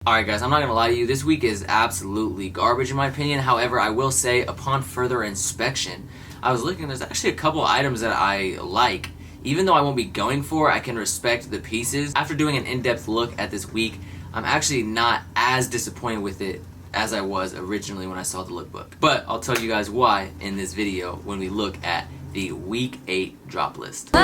Alright guys, I'm not gonna lie to you, this week is absolutely garbage in my opinion. However, I will say, upon further inspection, I was looking, there's actually a couple items that I like. Even though I won't be going for, I can respect the pieces. After doing an in-depth look at this week, I'm actually not as disappointed with it as I was originally when I saw the lookbook. But I'll tell you guys why in this video when we look at the Week 8 drop list.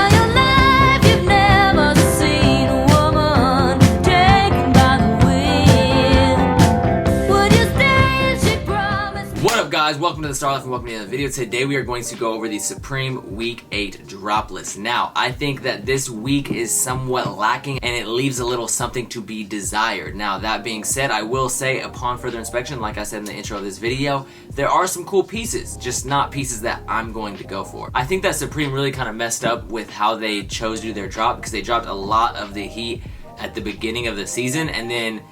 What up guys, welcome to the Star Life and welcome to the video. Today we are going to go over the Supreme Week 8 drop list. Now, I think that this week is somewhat lacking and it leaves a little something to be desired. Now, that being said, I will say upon further inspection, like I said in the intro of this video, there are some cool pieces, just not pieces that I'm going to go for. I think that Supreme really kind of messed up with how they chose to do their drop because they dropped a lot of the heat at the beginning of the season and then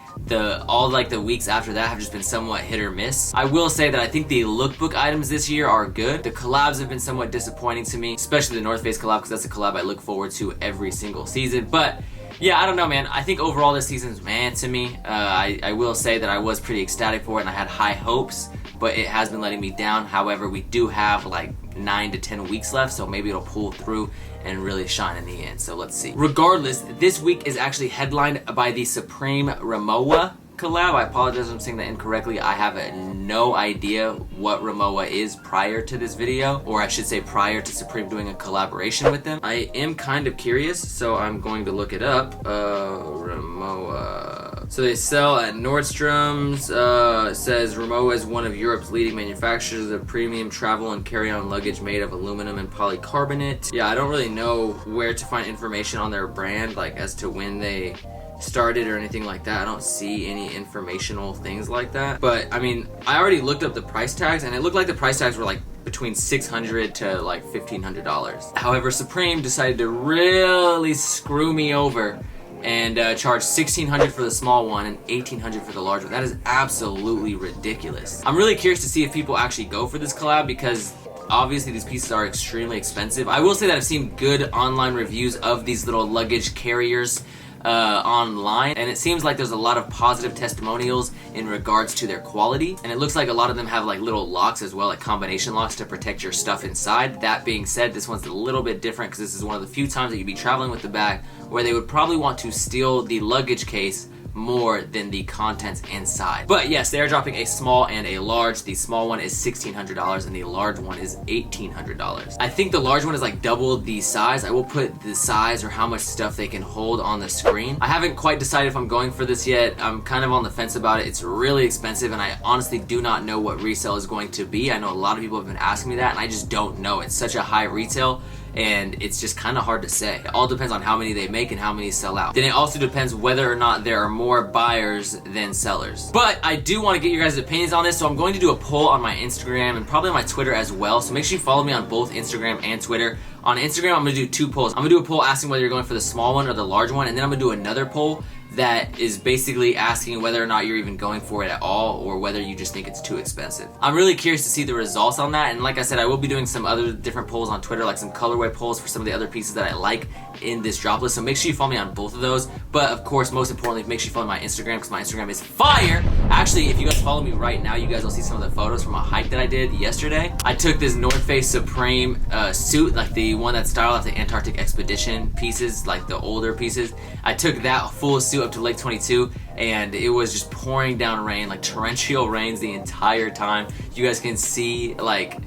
all the weeks after that have just been somewhat hit or miss. I will say that I think the lookbook items this year are good. The collabs have been somewhat disappointing to me, especially the North Face collab because that's a collab I look forward to every single season. But yeah, I don't know, man. I think overall this season's to me. I will say that I was pretty ecstatic for it and I had high hopes, but it has been letting me down. However, we do have like 9 to 10 weeks left, so maybe it'll pull through and really shine in the end, so let's see. Regardless, this week is actually headlined by the Supreme Rimowa collab. I apologize if I'm saying that incorrectly. I have no idea what Rimowa is prior to this video, or I should say prior to Supreme doing a collaboration with them. I am kind of curious, so I'm going to look it up. Rimowa. So they sell at Nordstrom's. It says Rimowa is one of Europe's leading manufacturers of premium travel and carry-on luggage made of aluminum and polycarbonate. Yeah, I don't really know where to find information on their brand, like as to when they started or anything like that. I don't see any informational things like that. But I mean, I already looked up the price tags and it looked like the price tags were like between $600 to like $1,500. However, Supreme decided to really screw me over and charge $1,600 for the small one and $1,800 for the large one. That is absolutely ridiculous. I'm really curious to see if people actually go for this collab because obviously these pieces are extremely expensive. I will say that I've seen good online reviews of these little luggage carriers online, and it seems like there's a lot of positive testimonials in regards to their quality, and it looks like a lot of them have like little locks as well, like combination locks to protect your stuff inside. That being said, this one's a little bit different because this is one of the few times that you'd be traveling with the bag where they would probably want to steal the luggage case more than the contents inside. But yes, they are dropping a small and a large. The small one is $1,600 and the large one is $1,800. I think the large one is like double the size. I will put the size or how much stuff they can hold on the screen. I haven't quite decided if I'm going for this yet. I'm kind of on the fence about it. It's really expensive and I honestly do not know what resale is going to be. I know a lot of people have been asking me that and I just don't know. It's such a high retail and it's just kind of hard to say. It all depends on how many they make and how many sell out. Then it also depends whether or not there are more buyers than sellers. But I do want to get your guys' opinions on this, so I'm going to do a poll on my Instagram and probably on my Twitter as well, so make sure you follow me on both Instagram and Twitter. On Instagram, I'm going to do 2 polls. I'm going to do a poll asking whether you're going for the small one or the large one, and then I'm going to do another poll that is basically asking whether or not you're even going for it at all or whether you just think it's too expensive. I'm really curious to see the results on that, and like I said, I will be doing some other different polls on Twitter, like some colorway polls for some of the other pieces that I like in this drop list, so make sure you follow me on both of those. But of course, most importantly, make sure you follow my Instagram because my Instagram is fire. Actually, if you guys follow me right now, you guys will see some of the photos from a hike that I did yesterday. I took this North Face Supreme suit, like the one that's styled off the Antarctic Expedition pieces, like the older pieces. I took that full suit up to Lake 22 and it was just pouring down rain, like torrential rains the entire time. You guys can see, like,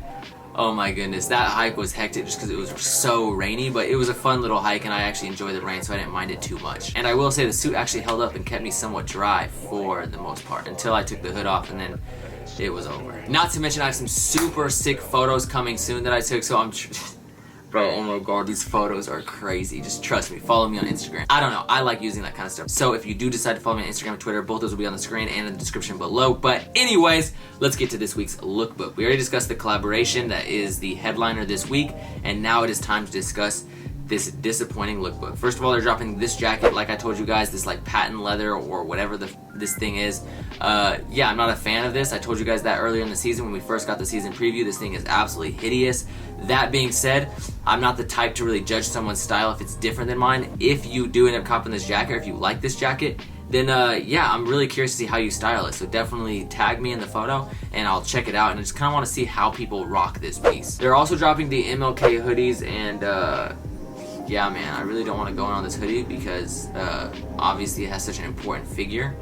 oh my goodness, that hike was hectic just because it was so rainy, but it was a fun little hike and I actually enjoyed the rain, so I didn't mind it too much. And I will say the suit actually held up and kept me somewhat dry for the most part until I took the hood off and then it was over. Not to mention I have some super sick photos coming soon that I took, so I'm bro, oh my god, these photos are crazy. Just trust me, follow me on Instagram. I don't know, I like using that kind of stuff. So if you do decide to follow me on Instagram and Twitter, both those will be on the screen and in the description below. But anyways, let's get to this week's lookbook. We already discussed the collaboration that is the headliner this week, and now it is time to discuss this disappointing lookbook. First of all, they're dropping this jacket, like I told you guys, this like patent leather or whatever this thing is. Yeah, I'm not a fan of this. I told you guys that earlier in the season when we first got the season preview. This thing is absolutely hideous. That being said, I'm not the type to really judge someone's style if it's different than mine. If you do end up copping this jacket, or if you like this jacket, then yeah, I'm really curious to see how you style it. So definitely tag me in the photo and I'll check it out, and I just kind of want to see how people rock this piece. They're also dropping the MLK hoodies, and yeah, man, I really don't want to go in on this hoodie because obviously it has such an important figure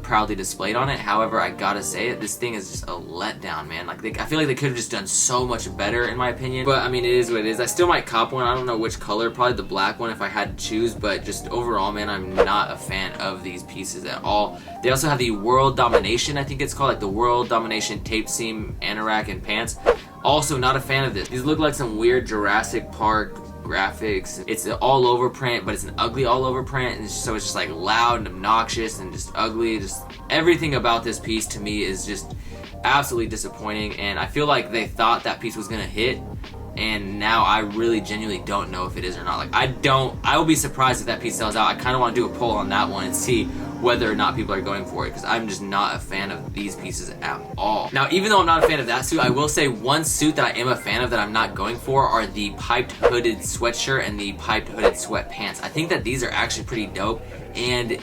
proudly displayed on it. However, I gotta say it, this thing is just a letdown, man. Like, I feel like they could have just done so much better, in my opinion. But I mean, it is what it is. I still might cop one. I don't know which color, probably the black one if I had to choose. But just overall, man, I'm not a fan of these pieces at all. They also have the World Domination, I think it's called, like the World Domination tape seam anorak and pants. Also, not a fan of this. These look like some weird Jurassic Park graphics. It's an all over print, but it's an ugly all over print, and so it's just like loud and obnoxious and just ugly. Just everything about this piece to me is just absolutely disappointing, and I feel like they thought that piece was gonna hit, and now I really genuinely don't know if it is or not. Like, I will be surprised if that piece sells out. I kind of want to do a poll on that one and see whether or not people are going for it, because I'm just not a fan of these pieces at all. Now, even though I'm not a fan of that suit, I will say one suit that I am a fan of that I'm not going for are the piped hooded sweatshirt and the piped hooded sweatpants. I think that these are actually pretty dope, and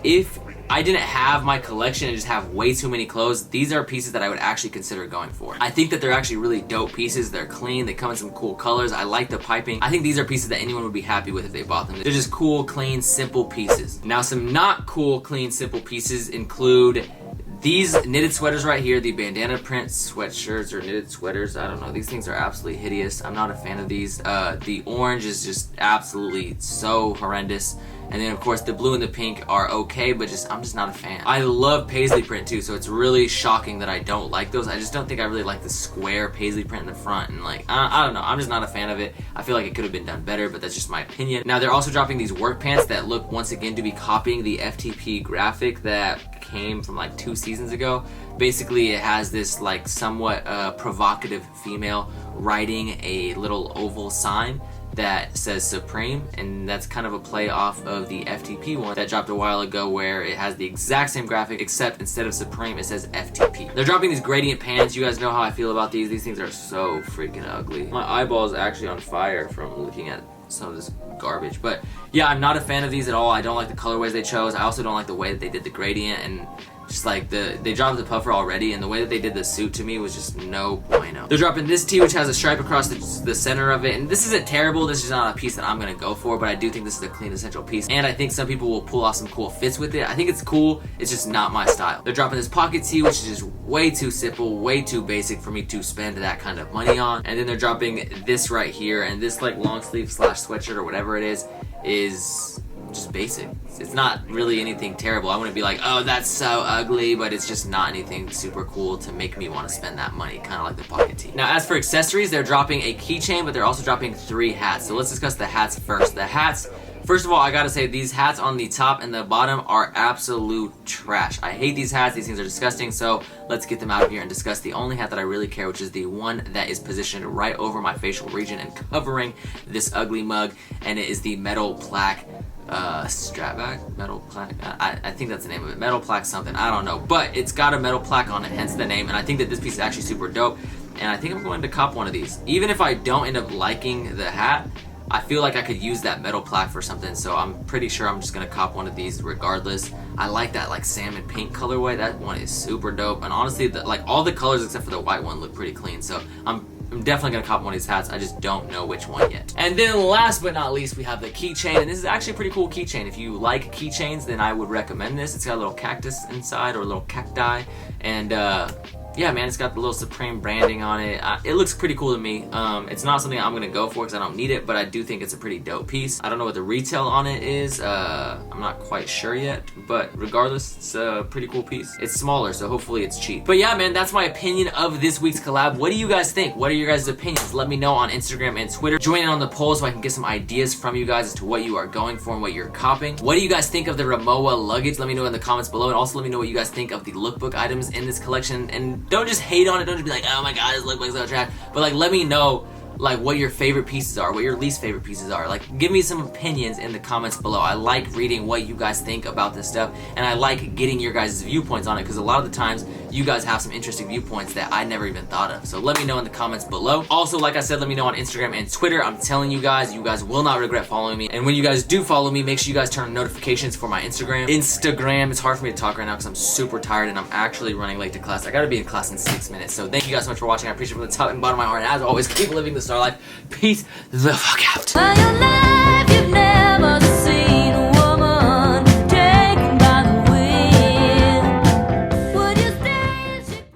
if I didn't have my collection and just have way too many clothes, these are pieces that I would actually consider going for. I think that they're actually really dope pieces. They're clean, they come in some cool colors. I like the piping. I think these are pieces that anyone would be happy with if they bought them. They're just cool, clean, simple pieces. Now, some not cool, clean, simple pieces include these knitted sweaters right here, the bandana print sweatshirts or knitted sweaters. I don't know, these things are absolutely hideous. I'm not a fan of these. The orange is just absolutely so horrendous. And then of course the blue and the pink are okay, but I'm just not a fan. I love paisley print too, so it's really shocking that I don't like those. I just don't think I really like the square paisley print in the front, and like, I don't know, I'm just not a fan of it. I feel like it could have been done better, but that's just my opinion. Now, they're also dropping these work pants that look once again to be copying the FTP graphic that came from like 2 seasons ago. Basically, it has this like somewhat provocative female writing a little oval sign that says Supreme, and that's kind of a play off of the FTP one that dropped a while ago, where it has the exact same graphic, except instead of Supreme it says FTP. They're dropping these gradient pants. You guys know how I feel about these. These things are so freaking ugly. My eyeball is actually on fire from looking at some of this garbage. But yeah, I'm not a fan of these at all. I don't like the colorways they chose. I also don't like the way that they did the gradient, and just like they dropped the puffer already, and the way that they did the suit to me was just no bueno. They're dropping this tee, which has a stripe across the center of it, and this isn't terrible. This is not a piece that I'm gonna go for, but I do think this is a clean, essential piece, and I think some people will pull off some cool fits with it. I think it's cool. It's just not my style. They're dropping this pocket tee, which is just way too simple, way too basic for me to spend that kind of money on. And then they're dropping this right here, and this like long sleeve slash sweatshirt or whatever it is just basic. It's not really anything terrible. I wouldn't be like, oh, that's so ugly, but it's just not anything super cool to make me want to spend that money, kind of like the pocket tee. Now, as for accessories, they're dropping a keychain, but they're also dropping 3 hats. So let's discuss the hats first. The hats, first of all, I gotta say, these hats on the top and the bottom are absolute trash. I hate these hats. These things are disgusting, so let's get them out of here and discuss the only hat that I really care, which is the one that is positioned right over my facial region and covering this ugly mug, and it is the metal plaque strap back, metal plaque, I think that's the name of it, metal plaque something, I don't know, but it's got a metal plaque on it, hence the name. And I think that this piece is actually super dope, and I think I'm going to cop one of these. Even if I don't end up liking the hat, I feel like I could use that metal plaque for something, so I'm pretty sure I'm just gonna cop one of these regardless. I like that like salmon pink colorway. That one is super dope, and honestly, like all the colors except for the white one look pretty clean, so I'm definitely gonna cop one of these hats. I just don't know which one yet. And then last but not least, we have the keychain, and this is actually a pretty cool keychain. If you like keychains, then I would recommend this. It's got a little cactus inside, or a little cacti, and yeah, man, it's got the little Supreme branding on it. It looks pretty cool to me. It's not something I'm gonna go for because I don't need it, but I do think it's a pretty dope piece. I don't know what the retail on it is. I'm not quite sure yet, but regardless, it's a pretty cool piece. It's smaller, so hopefully it's cheap. But yeah, man, that's my opinion of this week's collab. What do you guys think? What are your guys' opinions? Let me know on Instagram and Twitter. Join in on the poll so I can get some ideas from you guys as to what you are going for and what you're copping. What do you guys think of the Rimowa luggage? Let me know in the comments below, and also let me know what you guys think of the lookbook items in this collection. And don't just hate on it. Don't just be like, oh my god, this lookbook's so trash. But like, let me know like what your favorite pieces are, what your least favorite pieces are. Like, give me some opinions in the comments below. I like reading what you guys think about this stuff, and I like getting your guys' viewpoints on it, because a lot of the times you guys have some interesting viewpoints that I never even thought of. So let me know in the comments below. Also, like I said, let me know on Instagram and Twitter. I'm telling you guys will not regret following me. And when you guys do follow me, make sure you guys turn on notifications for my Instagram. It's hard for me to talk right now because I'm super tired and I'm actually running late to class. I gotta be in class in 6 minutes. So thank you guys so much for watching. I appreciate it from the top and bottom of my heart. And as always, keep living the star life. Peace the fuck out.